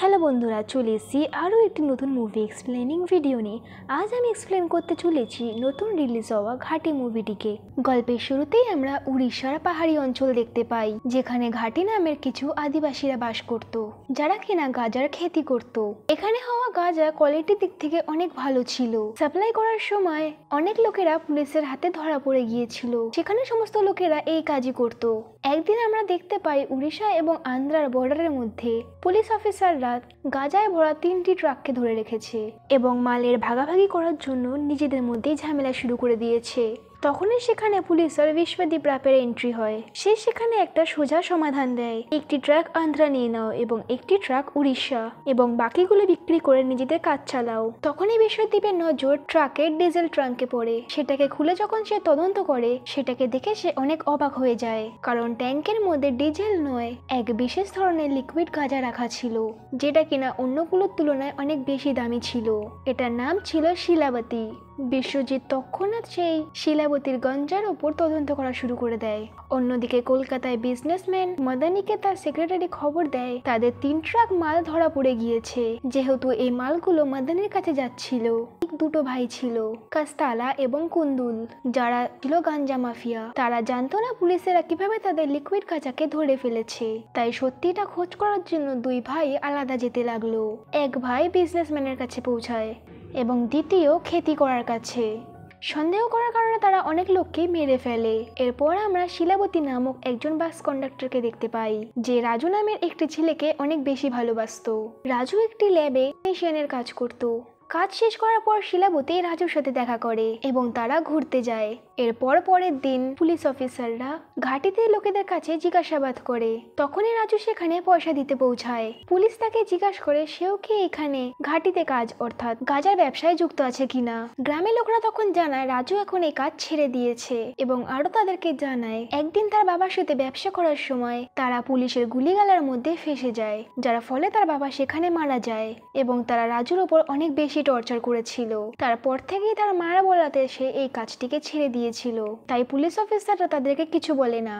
Hello বন্ধুরা, চলে এসেছি আরও একটি নতুন মুভি এক্সপ্লেনিং ভিডিও নিয়ে। আজ আমি এক্সপ্লেন করতে চলেছি নতুন রিলিজ হওয়া ঘাটি মুভিটিকে। গল্পের শুরুতেই আমরা উড়িষ্যার পাহাড়ি অঞ্চল দেখতে পাই, যেখানে ঘাটি নামের কিছু আদিবাসীরা বাস করত, যারা কিনা গাঁজার খেতি করত। এখানে হওয়া গাঁজা কোয়ালিটির দিক থেকে অনেক ভালো ছিল। সাপ্লাই করার সময় অনেক লোকেরা পুলিশের হাতে ধরা পড়ে গিয়েছিল। সেখানে সমস্ত লোকেরা এই কাজই করত। একদিন আমরা দেখতে পাই উড়িষ্যা এবং আন্ধ্রার বর্ডারের মধ্যে পুলিশ অফিসাররা গাঁজায় ভরা 3টি ট্রাককে ধরে রেখেছে এবং মালের ভাগাভাগি করার জন্য নিজেদের মধ্যেই ঝামেলা শুরু করে দিয়েছে। তখনই সেখানে পুলিশের বিশ্বদীপ রাপের এন্ট্রি হয়। সে সেখানে একটা সোজা সমাধান দেয়, একটি ট্রাক আন্ধ্রা নিয়ে নাও এবং একটি ট্রাক উড়িষ্যা, এবং বাকিগুলো বিক্রি করে নিজেদের কাজ চালাও। তখনই বিশ্বদীপের নজর ট্রাকের ডিজেল ট্রাঙ্কে পড়ে। সেটাকে খুলে যখন সে তদন্ত করে, সেটাকে দেখে সে অনেক অবাক হয়ে যায়, কারণ ট্যাঙ্কের মধ্যে ডিজেল নয়, এক বিশেষ ধরনের লিকুইড গাঁজা রাখা ছিল, যেটা কিনা অন্যগুলোর তুলনায় অনেক বেশি দামি ছিল। এটার নাম ছিল শিলাবতী। বিশ্বজিৎ তৎক্ষণাৎ সেই শিলাবতীর গঞ্জার ওপর তদন্ত করা শুরু করে দেয়। অন্যদিকে কলকাতায় বিজনেসম্যান মদানিকে তার সেক্রেটারি খবর দেয় তাদের 3 ট্রাক মাল ধরা পড়ে গিয়েছে। যেহেতু এই মালগুলো মদানির কাছে যাচ্ছিল, দুটো ভাই ছিল, কাস্তালা এবং কুন্দুল, যারা ছিল গাঞ্জা মাফিয়া। তারা জানতো না পুলিশেরা কিভাবে তাদের লিকুইড গাঁজাকে ধরে ফেলেছে। তাই সত্যিটা খোঁজ করার জন্য 2 ভাই আলাদা যেতে লাগলো। এক ভাই বিজনেসম্যানের কাছে পৌঁছায় এবং দ্বিতীয় খেতি করার কাছে। সন্দেহ করার কারণে তারা অনেক লোককে মেরে ফেলে। এরপর আমরা শিলাবতী নামক একজন বাস কন্ডাক্টরকে দেখতে পাই, যে রাজু নামের একটি ছেলেকে অনেক বেশি ভালোবাসতো। রাজু একটি ল্যাবে টেকনিশিয়ানের কাজ করত। কাজ শেষ করার পর শিলাবতী রাজুর সাথে দেখা করে এবং তারা ঘুরতে যায়। এরপর পরের দিন পুলিশ অফিসাররা ঘাটিতে লোকেদের কাছে জিজ্ঞাসাবাদ করে। তখনই রাজু সেখানে পয়সা দিতে পৌঁছায়। পুলিশ তাকে জিজ্ঞাসা করে সেও কি এখানে ঘাটিতে কাজ অর্থাৎ গাঁজার ব্যবসায় যুক্ত আছে কিনা। গ্রামের লোকরা তখন জানায় রাজু এখন এই কাজ ছেড়ে দিয়েছে এবং আরো তাদেরকে জানায় একদিন তার বাবার সাথে ব্যবসা করার সময় তারা পুলিশের গুলিগালার মধ্যে ফেসে যায়, যার ফলে তার বাবা সেখানে মারা যায় এবং তারা রাজুর ওপর অনেক বেশি টর্চার করেছিল। তারপর থেকেই তার মারা বলাতে সে এই কাজটিকে ছেড়ে দিয়েছিল। তাই পুলিশ অফিসাররা তাদেরকে কিছু বলে না,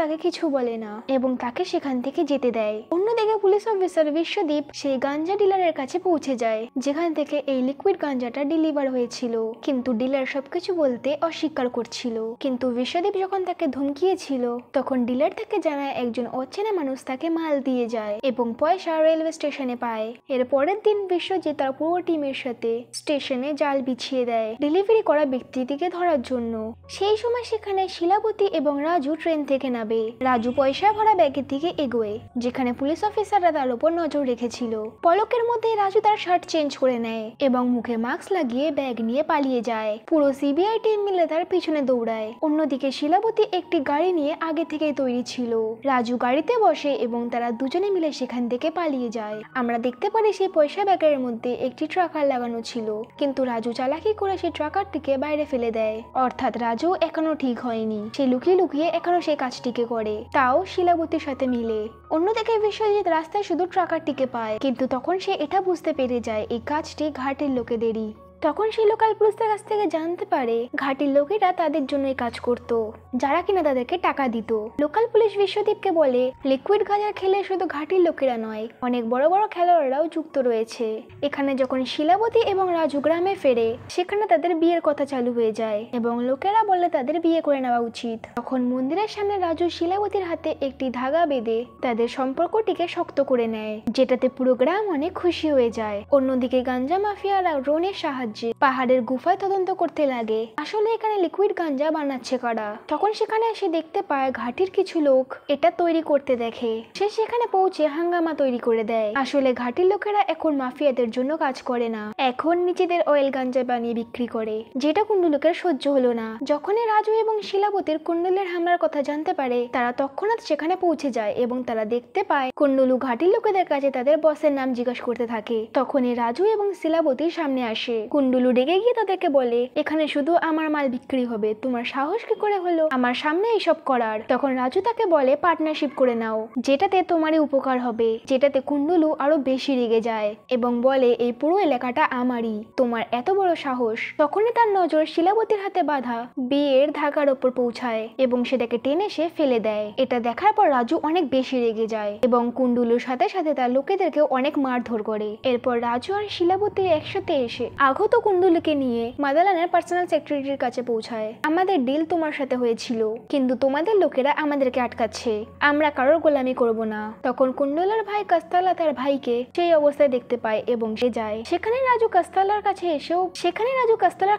তাকে কিছু বলে না এবং তাকে সেখান থেকে যেতে দেয়। অন্যদিকে পুলিশ অফিসার বিশ্বদীপ সেই গাঞ্জা ডিলারের কাছে পৌঁছে যায়, যেখান থেকে এই লিকুইড গাঞ্জাটা ডেলিভার হয়েছিল, কিন্তু ডিলার সবকিছু বলতে অস্বীকার করছিল। কিন্তু বিশ্বদীপ যখন তাকে ধমকিয়েছিল, তখন ডিলার তাকে জানায় একজন অচেনা মানুষ তাকে মাল দিয়ে যায় এবং পয়সা রেলওয়ে স্টেশনে পায়। এর পরের দিন বিশ্বজিৎ তার পুরো টিমের সাথে স্টেশনে জাল বিছিয়ে দেয় ডেলিভারি করা ব্যক্তিটিকে ধরার জন্য। সেই সময় সেখানে শিলাবতী এবং রাজু ট্রেন থেকে নামে। রাজু পয়সা ভরা ব্যাগের দিকে এগোয়, যেখানে পুলিশ অফিসাররা তার উপর নজর রেখেছিল। পলকের মধ্যে রাজু তার শার্ট চেঞ্জ করে নেয় এবং মুখে মাস্ক লাগিয়ে ব্যাগ নিয়ে পালিয়ে যায়। পুরো সিবিআই টিম মিলে তার পিছনে দৌড়ায়। অন্যদিকে শিলাবতী একটি গাড়ি নিয়ে আগে থেকেই তৈরি ছিল। রাজু গাড়িতে বসে এবং তারা দুজনে মিলে সেখান থেকে পালিয়ে যায়। আমরা দেখতে পারি সেই পয়সা ব্যাগের মধ্যে একটি ট্রাকার লাগানো ছিল, কিন্তু রাজু চালাকি করে সেই ট্রাকারটিকে বাইরে ফেলে দেয়। অর্থাৎ রাজু এখনো ঠিক হয়নি, সে লুকিয়ে লুকিয়ে এখনো সেই কাজটিকে করে, তাও শিলাবতীর সাথে মিলে। অন্যদিকে বিশ্বজিৎ রাস্তায় শুধু ট্রাকারটিকে পায়, কিন্তু তখন সে এটা বুঝতে পেরে যায় এই কাজটি ঘাটের লোকেদেরই। তখন সেই লোকাল পুলিশের কাছ থেকে জানতে পারে ঘাটির লোকেরা তাদের জন্যই কাজ করত, যারা কিনা তাদেরকে টাকা দিত। লোকাল পুলিশ বিশ্বদীপকে বলে লিকুইড গাঁজা খেলে শুধু ঘাটির লোকেরা নয়, অনেক বড় বড় খেলোয়াড়রাও যুক্ত রয়েছে। এখানে যখন শিলাবতী এবং রাজু গ্রামে ফেরে, সেখানে তাদের বিয়ের কথা চালু হয়ে যায় এবং লোকেরা বলে তাদের বিয়ে করে নেওয়া উচিত। তখন মন্দিরের সামনে রাজু শিলাবতীর হাতে একটি ধাগা বেঁধে তাদের সম্পর্কটিকে শক্ত করে নেয়, যেটাতে পুরো গ্রাম অনেক খুশি হয়ে যায়। অন্যদিকে গাঞ্জা মাফিয়ারা ড্রোনের সাহায্যে পাহাড়ের গুফায় তদন্ত করতে লাগে আসলে এখানে লিকুইড গাঞ্জা বানাচ্ছে কারা। তখন সেখানে এসে দেখতে পায় ঘাটির কিছু লোক এটা তৈরি করতে দেখে। সে সেখানে পৌঁছে হাঙ্গামা তৈরি করে দেয়। আসলে ঘাটির লোকেরা এখন মাফিয়াদের জন্য কাজ করে না, এখন নিজেদের অয়েল গাঞ্জা বানিয়ে বিক্রি করে, যেটা কুণ্ডুলুকের সহ্য হলো না। যখনই রাজু এবং শিলাবতীর কুণ্ডুলের হামলার কথা জানতে পারে, তারা তৎক্ষণাৎ সেখানে পৌঁছে যায় এবং তারা দেখতে পায় কুণ্ডুলু ঘাটির লোকেদের কাছে তাদের বসের নাম জিজ্ঞাসা করতে থাকে। তখনই রাজু এবং শিলাবতীর সামনে আসে। কুন্ডুলু রেগে গিয়ে তাদেরকে বলে, এখানে শুধু আমার মাল বিক্রি হবে, তোমার সাহস কি করে হলো আমার সামনে এইসব করার? তখন রাজু তাকে বলে পার্টনারশিপ করে নাও, যেটাতে তোমারই উপকার হবে। যেটাতে কুন্ডুলু আরো বেশি রেগে যায় এবং বলে, এই পুরো এলাকাটা আমারই, তোমার এত বড় সাহস। তখনই তার নজর শিলাবতীর হাতে বাঁধা বিয়ের ধাগার ওপর পৌঁছায় এবং সেটাকে টেনে সে ফেলে দেয়। এটা দেখার পর রাজু অনেক বেশি রেগে যায় এবং কুন্ডুলুর সাথে সাথে তার লোকেদেরকেও অনেক মারধর করে। এরপর রাজু আর শিলাবতী একসাথে এসে আহত কুন্ডুলুকে নিয়ে মাদালানের পার্সোনাল সেক্রেটারির কাছে পৌঁছায়। আমাদের ডিল তোমার সাথে হয়েছিল, কিন্তু তোমাদের লোকেরা আমাদেরকে আটকাচ্ছে, আমরা কারোর গোলামি করব না। তখন কুন্ডুলুর ভাই কাস্তালা তার ভাইকে সেই অবস্থায় দেখতে পায় এবং সে যায়। সেখানে রাজু কাস্তালার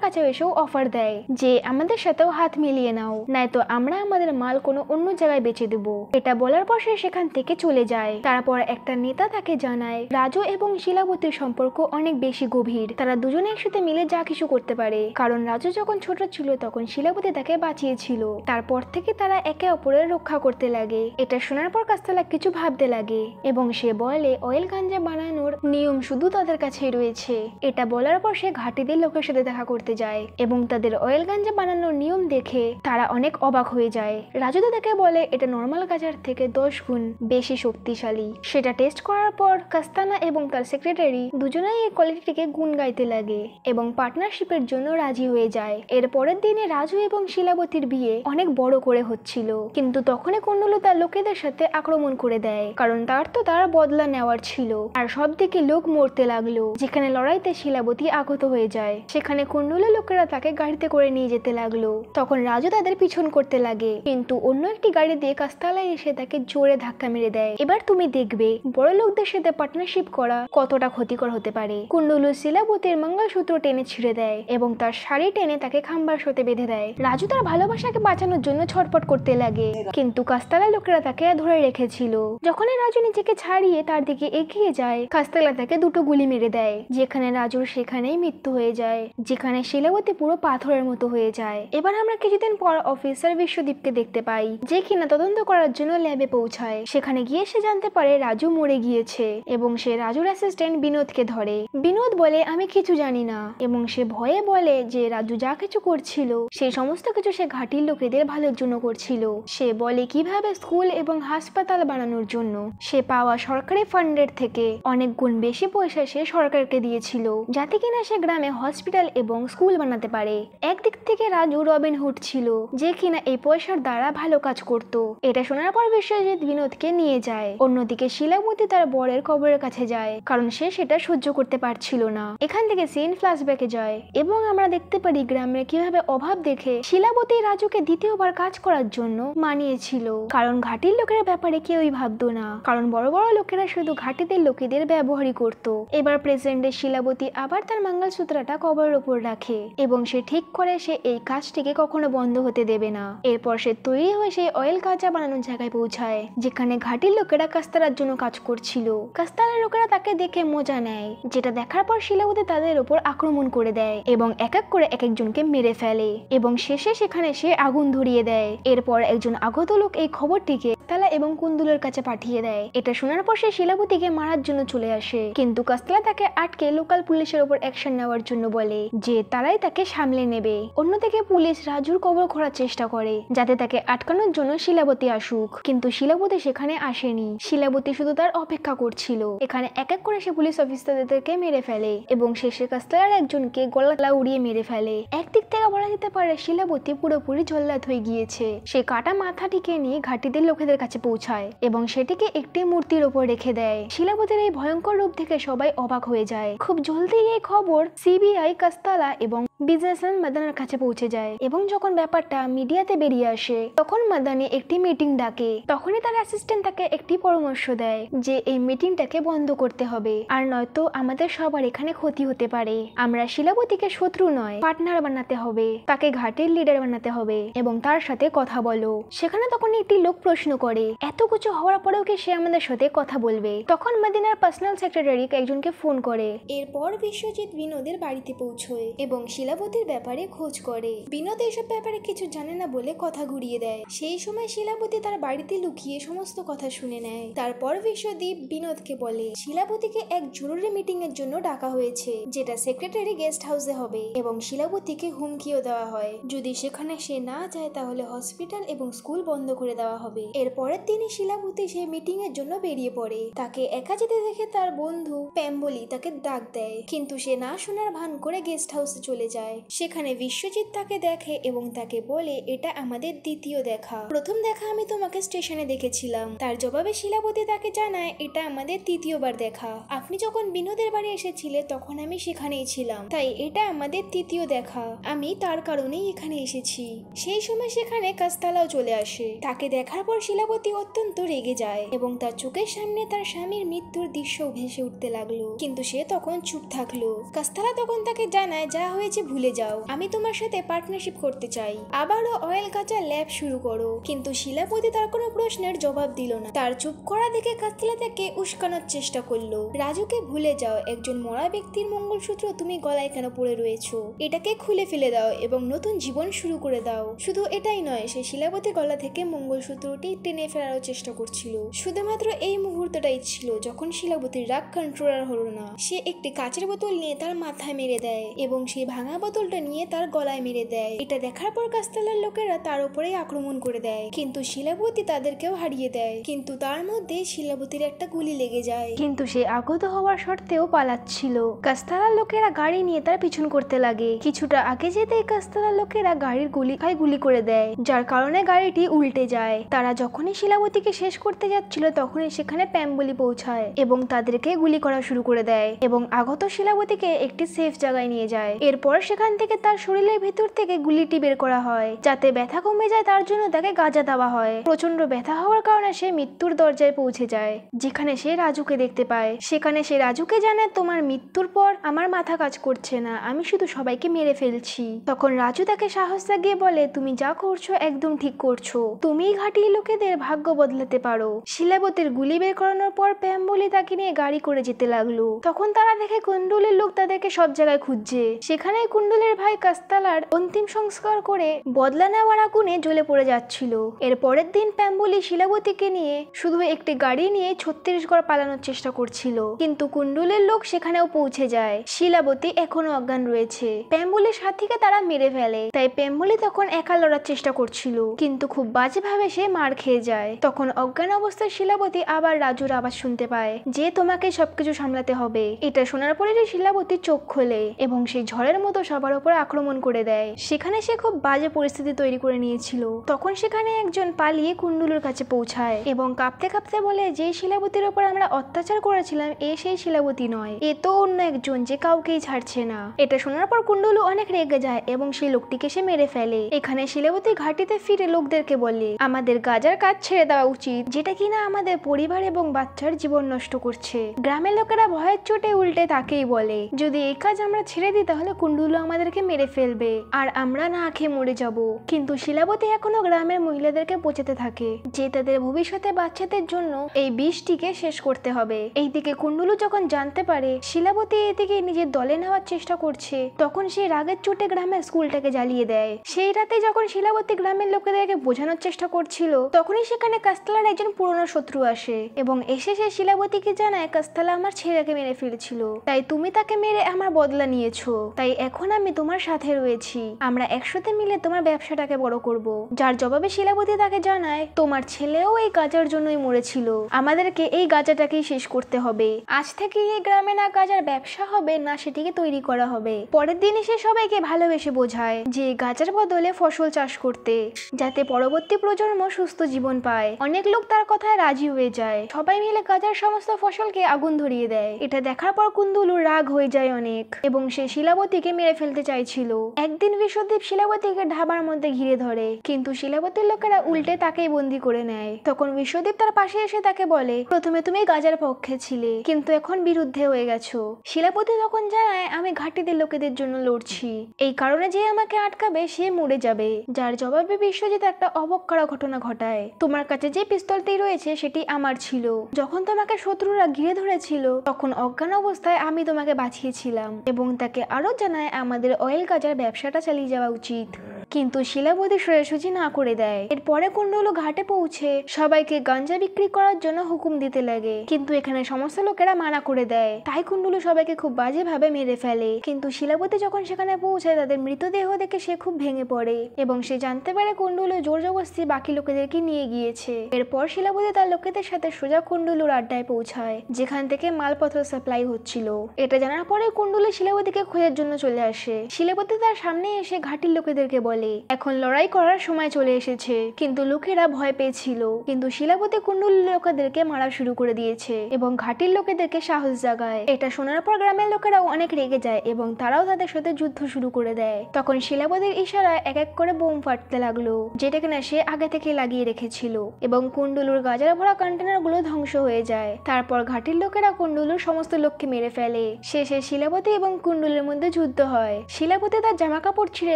কাছে এসেও অফার দেয় যে আমাদের সাথেও হাত মিলিয়ে নাও, নয়তো আমরা আমাদের মাল কোনো অন্য জায়গায় বেচে দেব। এটা বলার পর সে সেখান থেকে চলে যায়। তারপর একটা নেতা তাকে জানায় রাজু এবং শিলাবতীর সম্পর্ক অনেক বেশি গভীর, তারা দুজনে একসাথে মিলে যা কিছু করতে পারে। কারণ রাজু যখন ছোট ছিল তখন শিলাবতী তাকে বাঁচিয়েছিল, তারপর থেকে তারা একে অপরের রক্ষা করতে লাগে। এটা শোনার পর কাস্তালা কিছু ভাবতে লাগে এবং সে বলে অয়েল গাঞ্জা বানানোর নিয়ম শুধু তাদের কাছেই রয়েছে। এটা বলার পর সে ঘাটিদের লোকের সাথে দেখা করতে যায় এবং তাদের অয়েল গাঞ্জা বানানোর নিয়ম দেখে তারা অনেক অবাক হয়ে যায়। রাজু তাদেরকে বলে এটা নর্মাল গাঁজার থেকে 10 গুণ বেশি শক্তিশালী। সেটা টেস্ট করার পর কাস্তানা এবং তার সেক্রেটারি দুজনেই এই কোয়ালিটিকে গুণ গাইতে লাগে এবং পার্টনারশিপের জন্য রাজি হয়ে যায়। এর পরের দিনে রাজু এবং শিলাবতীর বিয়ে অনেক বড় করে হচ্ছিল, কিন্তু তখনই কুন্ডুলু তার লোকেদের সাথে আক্রমণ করে দেয়, কারণ তার বদলা নেওয়ার ছিল। আর সব দিকে লোক মরতে লাগলো। যেখানে লড়াইতে শিলাবতী আহত হয়ে যায় সেখানে কুন্ডুলু লোকেরা তাকে গাড়িতে করে নিয়ে যেতে লাগলো। তখন রাজু তাদের পিছন করতে লাগে, কিন্তু অন্য একটি গাড়ি দিয়ে কাস্তালায় এসে তাকে জোরে ধাক্কা মেরে দেয়। এবার তুমি দেখবে বড় লোকদের সাথে পার্টনারশিপ করা কতটা ক্ষতিকর হতে পারে। কুন্ডুলু শিলাবতীর মঙ্গলসূত্র টেনে ছিঁড়ে দেয় এবং তার শাড়ি টেনে তাকে খাম্বার সাথে বেঁধে দেয়। রাজু তার ভালোবাসাকে বাঁচানোর জন্য ছটফট করতে লাগে, কিন্তু কাস্তালা লোকেরা তাকে ধরে রেখেছিল। যখনই রাজু নিজেকে ছাড়িয়ে তার দিকে এগিয়ে যায় কাস্তালা তাকে 2টো গুলি মেরে দেয়। যেখানে রাজুর সেখানেই মৃত্যু হয়ে যায়, যেখানে শিলাবতী পুরো পাথরের মতো হয়ে যায়। এবার আমরা কিছুদিন পর অফিসার বিশ্বদীপকে দেখতে পাই, যে কিনা তদন্ত করার জন্য ল্যাবে পৌঁছায়। সেখানে গিয়ে সে জানতে পারে রাজু মরে গিয়েছে এবং সে রাজুর অ্যাসিস্ট্যান্ট বিনোদকে ধরে। বিনোদ বলে আমি কিছু জানি না এবং সে ভয়ে বলে যে রাজু যা কিছু করছিল সেই সমস্ত কিছু সে ঘাটির লোকেদের ভালোর জন্য করছিল। সে বলে কিভাবে স্কুল এবং হাসপাতাল বানানোর জন্য সে পাওয়া সরকারি ফান্ডের থেকে অনেক গুণ বেশি পয়সা সে সরকারকে দিয়েছিল, যাতে কিনা সে গ্রামে হসপিটাল এবং স্কুল বানাতে পারে। একদিক থেকে রাজু রবিন হুড ছিল, যে কিনা এই পয়সার দ্বারা ভালো কাজ করত। এটা শোনার পর বিশ্বজিৎ বিনোদকে নিয়ে যায়। অন্যদিকে শিলাবতী তার বরের কবরের কাছে যায়, কারণ সে সেটা সহ্য করতে পারছিল না। এখান থেকে সিন ফ্ল্যাশব্যাকে যায় এবং আমরা দেখতে পারি গ্রামের কিভাবে অভাব দেখে শিলাবতী রাজুকে দ্বিতীয়বার কাজ করার জন্য মানিয়েছিল, কারণ ঘাটির লোকের ব্যাপারে কেউই ভাবতো না, কারণ বড় বড় লোকেরা শুধু ঘাটিদের লোকেদের ব্যবহারই করত। এবার প্রেসিডেন্টে শিলাবতী আবার তার মঙ্গলসূত্রটা কবরের উপর রাখে এবং সে ঠিক করে সে এই কাজটিকে কখনো বন্ধ হতে দেবে না। এরপর সে তৈরি হয়ে সেই অয়েল গাঁজা বানানোর জায়গায় পৌঁছায়, যেখানে ঘাটির লোকেরা কাস্তালার জন্য কাজ করছিল। কাস্তালার লোকেরা তাকে দেখে মজা নেয়, যেটা দেখার পর শিলাবতী তাদের উপর আক্রমণ করে দেয় এবং এক এক করে এক একজনকে মেরে ফেলে এবং শেষে সেখানে সে আগুন ধরিয়ে দেয়। এরপর একজন আগত লোক এই খবরটিকে কাস্তালা এবং কুন্দুলের কাছে পাঠিয়ে দেয়। এটা শোনার পর সে শিলাবতীকে মারার জন্য চলে আসে, কিন্তু কাস্তালা তাকে আটকে লোকাল পুলিশের উপর অ্যাকশন নেওয়ার জন্য বলে যে তারাই তাকে সামলে নেবে। অন্যদিকে পুলিশ রাজুর কবর খোঁড়ার চেষ্টা করে যাতে তাকে আটকানোর জন্য শিলাবতী আসুক, কিন্তু শিলাবতী সেখানে আসেনি। শিলাবতী শুধু তার অপেক্ষা করছিল। এখানে এক এক করে সে পুলিশ অফিসারদেরকে মেরে ফেলে এবং শেষে কাস্তালার একজনকে গলা উড়িয়ে মেরে ফেলে। একদিক থেকে বলা যেতে পারে শিলাবতী পুরোপুরি জল্লাদ হয়ে গিয়েছে। সে কাটা মাথাটিকে নিয়ে ঘাটিদের লোকেদের কাছে পৌঁছায় এবং সেটিকে একটি মূর্তির উপর রেখে দেয়। শিলাবতীর এই ভয়ঙ্কর রূপ দেখে সবাই অবাক হয়ে যায়। খুব জলদি এই খবর সিবিআই, কাস্তালা এবং বিজনেসম্যান মাদানের কাছে পৌঁছে যায় এবং যখন ব্যাপারটা মিডিয়াতে বেরিয়ে আসে তখন মাদানি একটি মিটিং ডাকে। তখনই তার অ্যাসিস্ট্যান্ট তাকে একটি পরামর্শ দেয় যে এই মিটিংটাকে বন্ধ করতে হবে, আর নয়তো আমাদের সবার এখানে ক্ষতি হতে পারে। আমরা শিলাবতীকে শত্রু নয় পার্টনার বানাতে হবে, তাকে ঘাটের লিডার বানাতে হবে এবং তার সাথে কথা বলো। সেখানে তখন একটি লোক প্রশ্ন করে এত কিছু হওয়ার পরেও কি সে আমাদের সাথে কথা বলবে? তখন মাদিনার পার্সোনাল সেক্রেটারি একজনকে ফোন করে। এরপর বিশ্বজিৎ বিনোদের বাড়িতে পৌঁছয় এবং শিলা শিলাবতীর ব্যাপারে খোঁজ করে। বিনোদ এসব ব্যাপারে কিছু জানে না বলে কথা ঘুরিয়ে দেয়। সেই সময় শিলাবতী তার বাড়িতে লুকিয়ে সমস্ত কথা শুনে নেয়। তারপর বিশ্বদীপ বিনোদকে বলে শিলাবতীকে এক জরুরি মিটিং এর জন্য ডাকা হয়েছে, যেটা সেক্রেটারি গেস্ট হাউসে হবে, এবং শিলাবতীকে হুমকিও দেওয়া হয় যদি সেখানে সে না যায় তাহলে হসপিটাল এবং স্কুল বন্ধ করে দেওয়া হবে। এর পরের দিনই শিলাবতী সেই মিটিং এর জন্য বেরিয়ে পড়ে। তাকে একা যেতে দেখে তার বন্ধু প্যাম্বলি তাকে ডাক দেয়, কিন্তু সে না শোনার ভান করে গেস্ট হাউসে চলে যায়। সেখানে বিশ্বজিৎ তাকে দেখে এবং তাকে বলে এটা আমাদের দ্বিতীয় দেখা। প্রথম দেখা আমি তোমাকে স্টেশনে দেখেছিলাম। তার জবাবে শিলাবতী তাকে জানায় এটা আমাদের তৃতীয়বার দেখা। আপনি যখন বিনোদের বাড়ি এসেছিলে তখন আমি সেখানেই ছিলাম, তাই এটা আমাদের তৃতীয় দেখা। আমি তার কারণেই এখানে এসেছি। সেই সময় সেখানে কাস্তালাও চলে আসে। তাকে দেখার পর শিলাবতী অত্যন্ত রেগে যায় এবং তার চোখের সামনে তার স্বামীর মৃত্যুর দৃশ্য ভেসে উঠতে লাগলো, কিন্তু সে তখন চুপ থাকলো। কাস্তালা তখন তাকে জানায় যা হয়েছে ভুলে যাও, আমি তোমার সাথে পার্টনারশিপ করতে চাই, আবারও অয়েল কাঁচা ল্যাব শুরু করো। কিন্তু শিলাবতী তার কোনো প্রশ্নের জবাব দিল না। তার চুপ করা দেখে কাস্তালা তাকে উস্কানোর চেষ্টা করলো। রাজুকে ভুলে যাও, একজন মরা ব্যক্তির মঙ্গলসূত্র তুমি গলায় কেন পড়ে রয়েছো? এটাকে খুলে ফেলে দাও এবং নতুন জীবন শুরু করে দাও। শুধু এটাই নয়, সে শিলাবতীর গলা থেকে মঙ্গলসূত্রটি টেনে ফেলার চেষ্টা করছিল। শুধুমাত্র এই মুহূর্তটাই ছিল যখন শিলাবতীর রাগ কন্ট্রোলার হলো না। সে একটি কাচের বোতল নিয়ে তার মাথায় মেরে দেয় এবং সেই ভাঙা বোতলটা নিয়ে তার গলায় মেরে দেয়। এটা দেখার পর কাস্তালার লোকেরা তার উপরেই আক্রমণ করে দেয়, কিন্তু শিলাবতী তাদেরকেও হারিয়ে দেয়। কিন্তু তার মধ্যে শিলাবতীর একটা গুলি লেগে যায়, কিন্তু সে আগত হওয়ার সত্ত্বেও পালাচ্ছিল। কাস্তালার লোকেরা গাড়ি নিয়ে তার পিছন করতে লাগে। কিছুটা আগে যেতেই কাস্তালার লোকেরা গাড়ির গুলি করে দেয়, যার কারণে গাড়িটি উল্টে যায়। তারা যখনই শিলাবতীকে শেষ করতে যাচ্ছিল তখনই সেখানে প্যাম্বলি পৌঁছায় এবং তাদেরকে গুলি করা শুরু করে দেয় এবং আগত শিলাবতীকে একটি সেফ জায়গায় নিয়ে যায়। এরপর সেখান থেকে তার শরীরের ভিতর থেকে গুলিটি বের করা হয় যাতে ব্যথা কমে যায়। তার জন্য তাকে গাঁজা দেওয়া হয়। প্রচন্ড ব্যথা হওয়ার কারণে সে মৃত্যুর দরজায় পৌঁছে যায়, যেখানে সে রাজুকে দেখতে পায়। সেখানে সে রাজুকে জানায় তোমার মৃত্যুর পর আমার মাথা কাজ করছে না, আমি শুধু সবাইকে মেরে ফেলছি। তখন রাজু তাকে সাহস জাগিয়ে বলে তুমি যা করছো একদম ঠিক করছো, তুমি ঘাঁটি লোকেদের ভাগ্য বদলাতে পারো। শিলাবতীর গুলি বের করানোর পর প্যাম্বলি তাকে নিয়ে গাড়ি করে যেতে লাগলো। তখন তারা দেখে কুণ্ডুলির লোক তাদেরকে সব জায়গায় খুঁজছে। সেখানে কুণ্ডুলির ভাই কাস্তালার অন্তিম সংস্কার করে বদলা নেওয়ার আগুনে জ্বলে পড়ে যাচ্ছিল। এর পরের দিন প্যাম্বলি শিলাবতীকে নিয়ে শুধু একটি গাড়ি নিয়ে ছত্তিশগড় পালানোর চেষ্টা করছিল, কিন্তু কুণ্ডুলির লোক সেখানেও পৌঁছে যায়। শিলাবতী এখনো অজ্ঞান রয়েছে। প্যাম্বলির সাথীকে তারা মেরে ফেলে, তাই প্যাম্বলি তখন একা লড়ার চেষ্টা করছিল, কিন্তু খুব বাজেভাবে সে মার খেয়ে যায়। তখন অজ্ঞান অবস্থায় শিলাবতী আবার রাজুর আওয়াজ শুনতে পায় যে তোমাকে সবকিছু সামলাতে হবে। এটা শোনার পরে শিলাবতীর চোখ খোলে এবং সেই ঝড়ের মতো সবার উপর আক্রমণ করে দেয়। সেখানে সে খুব বাজে পরিস্থিতি তৈরি করে নিয়েছিল। তখন সেখানে একজন পালিয়ে কুণ্ডুলুর কাছে পৌঁছায় এবং কাঁপতে কাঁপতে বলে যে শিলাবতীর উপর আমরা অত্যাচার করেছিলাম এ সেই শিলাবতী নয়, এ তো অন্য একজন যে কাউকেই ছাড়ছে না। এটা শোনার পর কুণ্ডুলু অনেক রেগে যায় এবং সেই লোকটিকে সে মেরে ফেলে। এখানে শিলাবতী ঘাটিতে ফিরে লোকদেরকে বলে আমাদের গাজার কাজ ছেড়ে দেওয়া উচিত, যেটা কিনা আমাদের পরিবার এবং বাচ্চার জীবন নষ্ট করছে। গ্রামের লোকেরা ভয়ের চোটে উল্টে তাকেই বলে যদি এই কাজ আমরা ছেড়ে দিই তাহলে কুণ্ডুলু আমাদেরকে মেরে ফেলবে আর আমরা না খেয়ে মরে যাব। কিন্তু শিলাবতী এখনো গ্রামের মহিলাদেরকে বোঝাতে থাকে যে তাদের ভবিষ্যতে বাচ্চাদের জন্য এই বিষটিকে শেষ করতে হবে। এইদিকে কুণ্ডুলু যখন জানতে পারে শিলাবতী এদিকে নিজের দলে নেওয়ার চেষ্টা করছে, তখন সে রাগের চোটে গ্রামের স্কুলটাকে জ্বালিয়ে দেয়। সেই রাতে যখন শিলাবতী গ্রামের লোকেদেরকে বোঝানোর চেষ্টা করছিল তখনই সেখানে কাস্তালার একজন পুরনো শত্রু আসে এবং এসে সে শিলাবতীকে জানায় কাস্তালা আমার ছেলেকে মেরে ফেলেছিল, তাই তুমি তাকে মেরে আমার বদলা নিয়েছো, তাই এখন আমি তোমার সাথে রয়েছি, আমরা একসাথে মিলে তোমার ব্যবসাটাকে বড় করব। যার জবাবে শিলাবতী তাকে জানায় তোমার ছেলেও এই গাজার জন্যই মরেছিল, আমাদেরকে এই গাজাটাকেই শেষ করতে হবে। আজ থেকে এই গ্রামে না গাজার ব্যবসা হবে না সেটিকে তৈরি করা হবে। পরের দিন সে সবাইকে ভালোবেসে বোঝায় যে গাজার বদলে ফসল চাষ করতে, যাতে পরবর্তী প্রজন্ম সুস্থ জীবন পায়। অনেক লোক তার কথায় রাজি হয়ে যায়। সবাই মিলে গাজার সমস্ত ফসলকে আগুন ধরিয়ে দেয়। এটা দেখার পর কুণ্ডুলুর রাগ হয়ে যায় অনেক এবং সে শিলাবতীকে মেরে ফেলতে চাইছিল। একদিন বিশ্বদীপ শিলাবতীকে ঢাবার মধ্যে ঘিরে ধরে, কিন্তু শিলাবতীর লোকেরা উল্টে তাকেই বন্দি করে নেয়। তখন বিশ্বদীপ তার পাশে এসে তাকে বলে প্রথমে তুমি গাজার পক্ষে ছিলে কিন্তু এখন বিরুদ্ধে হয়ে গেছো। শিলাবতী তখন জানায় আমি ঘাটিদের লোকেদের জন্য লড়ছি, এই কারণে যে আমাকে আটকাবে সে মরে যাবে। যার জবাবে বিশ্বজিৎ একটা অবাক করা ঘটনা ঘটায় তোমার কাছে যে পিস্তলটি রয়েছে সেটি আমার ছিল, যখন তোমাকে শত্রুরা ঘিরে ধরেছিল তখন অজ্ঞান অবস্থায় আমি তোমাকে বাঁচিয়েছিলাম। এবং তাকে আরো জানায় আমাদের অয়েল গাজার ব্যবসাটা চালিয়ে যাওয়া উচিত। কিন্তু শিলাবতী সোজাসুজি না করে দেয়। এরপরে কুণ্ডলু ঘাটে পৌঁছে সবাইকে গাঞ্জা বিক্রি করার জন্য হুকুম দিতে লাগে, কিন্তু এখানে সমস্ত লোকেরা মানা করে দেয়। তাই কুণ্ডলু সবাইকে খুব বাজেভাবে মেরে ফেলে। কিন্তু শিলাবতী যখন সেখানে পৌঁছায় তাদের মৃতদেহ দেখে সে খুব ভেঙে পড়ে এবং সে জানতে পারে কুণ্ডলু জোর জবরদস্তি বাকি লোকেদেরকে নিয়ে গিয়েছে। এরপর শিলাবতী তার লোকেদের সাথে সোজা কুণ্ডলুর আড্ডায় পৌঁছায়, যেখান থেকে মালপত্র সাপ্লাই হচ্ছিল। এটা জানার পরে কুণ্ডলু শিলাবতীকে খোঁজার জন্য চলে আসে। শিলাবতী তার সামনে এসে ঘাটির লোকেদেরকে বলে এখন লড়াই করার সময় চলে এসেছে, কিন্তু লোকেরা ভয় পেয়েছিল। কিন্তু শিলাবতী কুণ্ডলুর লোকেদেরকে মারা শুরু করে দিয়েছে এবং ঘাটির লোকেদেরকে সাহস জাগায়। এটা শোনার পর গ্রামের লোকেরাও অনেক রেগে যায় এবং তারাও তাদের সাথে যুদ্ধ শুরু করে দেয়। তখন শিলাবতীর ইশারায় এক এক করে বোম ফাটতে লাগলো, যেটা কিনা সে আগে থেকে লাগিয়ে রেখেছিল, এবং কুণ্ডলুর গাজার ভরা কন্টেনার গুলো ধ্বংস হয়ে যায়। তারপর ঘাটির লোকেরা কুণ্ডলুর সমস্ত লোককে মেরে ফেলে। শেষে শিলাবতী এবং কুণ্ডলুর মধ্যে যুদ্ধ হয়। শিলাবতী তার জামা কাপড় ছিঁড়ে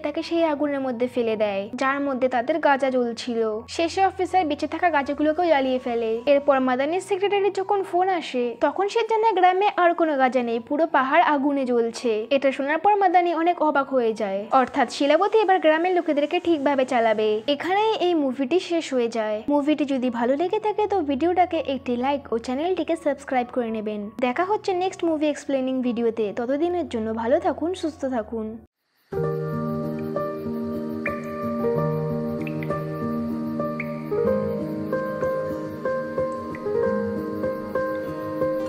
তাকে সেই আগুনের মধ্যে ফেলে দেয়, যার মধ্যে তাদের গাঁজা জ্বলছিল। শেষে অফিসার বেঁচে থাকা গাঁজাগুলোকেও জ্বালিয়ে ফেলে। এরপর মাদানির সেক্রেটারির যখন ফোন আসে তখন সে জানে গ্রামে আর কোনো গাঁজা নেই, পুরো পাহাড় আগুনে জ্বলছে। এটা শোনার পর মাদানি অনেক অবাক হয়ে যায়। অর্থাৎ শিলাবতী এবার গ্রামের লোকেদেরকে ঠিকভাবে চালাবে। এখানেই এই মুভিটি শেষ হয়ে যায়। মুভিটি যদি ভালো লেগে থাকে তো ভিডিওটাকে একটি লাইক ও চ্যানেলটিকে সাবস্ক্রাইব করে নেবেন। দেখা হচ্ছে নেক্সট মুভি এক্সপ্লেনিং ভিডিওতে। ততদিনের জন্য ভালো থাকুন, সুস্থ থাকুন।